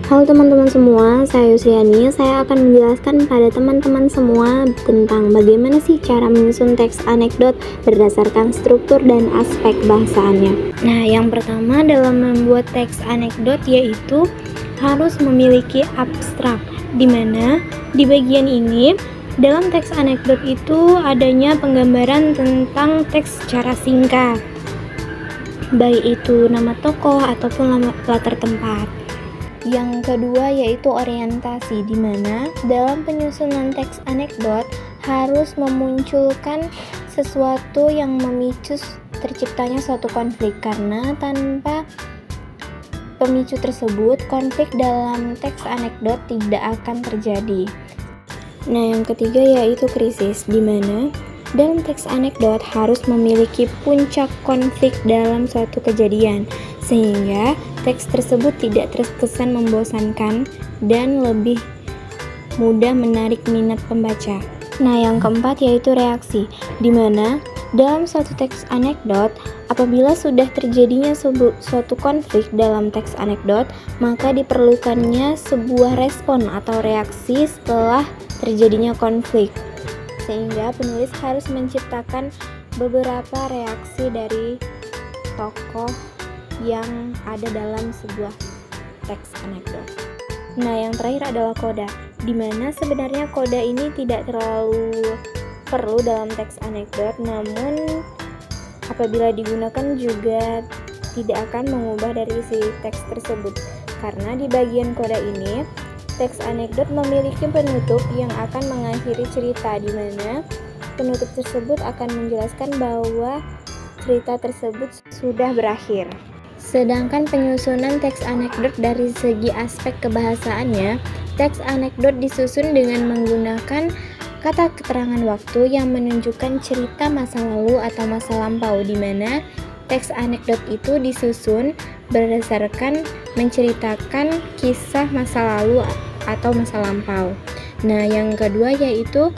Halo teman-teman semua, saya Yusriani. Saya akan menjelaskan pada teman-teman semua tentang bagaimana sih cara menyusun teks anekdot berdasarkan struktur dan aspek bahasaannya. Nah, yang pertama dalam membuat teks anekdot yaitu harus memiliki abstrak, di mana di bagian ini dalam teks anekdot itu adanya penggambaran tentang teks secara singkat, baik itu nama tokoh ataupun latar tempat. Yang kedua yaitu orientasi, di mana dalam penyusunan teks anekdot harus memunculkan sesuatu yang memicu terciptanya suatu konflik, karena tanpa pemicu tersebut konflik dalam teks anekdot tidak akan terjadi. Nah, yang ketiga yaitu krisis, di mana dalam teks anekdot harus memiliki puncak konflik dalam suatu kejadian, sehingga teks tersebut tidak terkesan membosankan dan lebih mudah menarik minat pembaca. Nah, yang keempat yaitu reaksi, di mana dalam suatu teks anekdot, apabila sudah terjadinya suatu konflik dalam teks anekdot, maka diperlukannya sebuah respon atau reaksi setelah terjadinya konflik, sehingga penulis harus menciptakan beberapa reaksi dari tokoh yang ada dalam sebuah teks anekdot. Nah, yang terakhir adalah koda, di mana sebenarnya koda ini tidak terlalu perlu dalam teks anekdot, namun apabila digunakan juga tidak akan mengubah dari isi teks tersebut, karena di bagian koda ini teks anekdot memiliki penutup yang akan mengakhiri cerita, di mana penutup tersebut akan menjelaskan bahwa cerita tersebut sudah berakhir. Sedangkan penyusunan teks anekdot dari segi aspek kebahasaannya, teks anekdot disusun dengan menggunakan kata keterangan waktu yang menunjukkan cerita masa lalu atau masa lampau, di mana teks anekdot itu disusun berdasarkan menceritakan kisah masa lalu atau masa lampau. Nah, yang kedua yaitu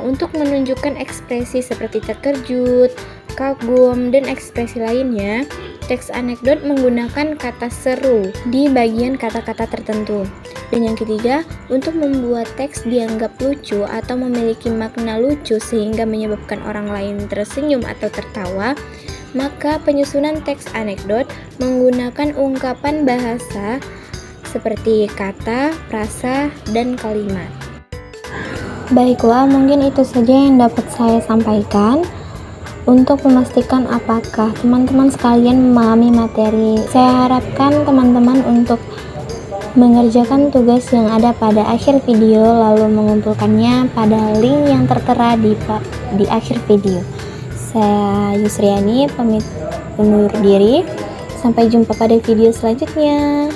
untuk menunjukkan ekspresi seperti terkejut, kagum, dan ekspresi lainnya, teks anekdot menggunakan kata seru di bagian kata-kata tertentu. Dan yang ketiga, untuk membuat teks dianggap lucu atau memiliki makna lucu sehingga menyebabkan orang lain tersenyum atau tertawa, maka penyusunan teks anekdot menggunakan ungkapan bahasa seperti kata, frasa, dan kalimat. Baiklah, mungkin itu saja yang dapat saya sampaikan untuk memastikan apakah teman-teman sekalian memahami materi. Saya harapkan teman-teman untuk mengerjakan tugas yang ada pada akhir video lalu mengumpulkannya pada link yang tertera di akhir video. Saya Yusriani pamit undur diri. Sampai jumpa pada video selanjutnya.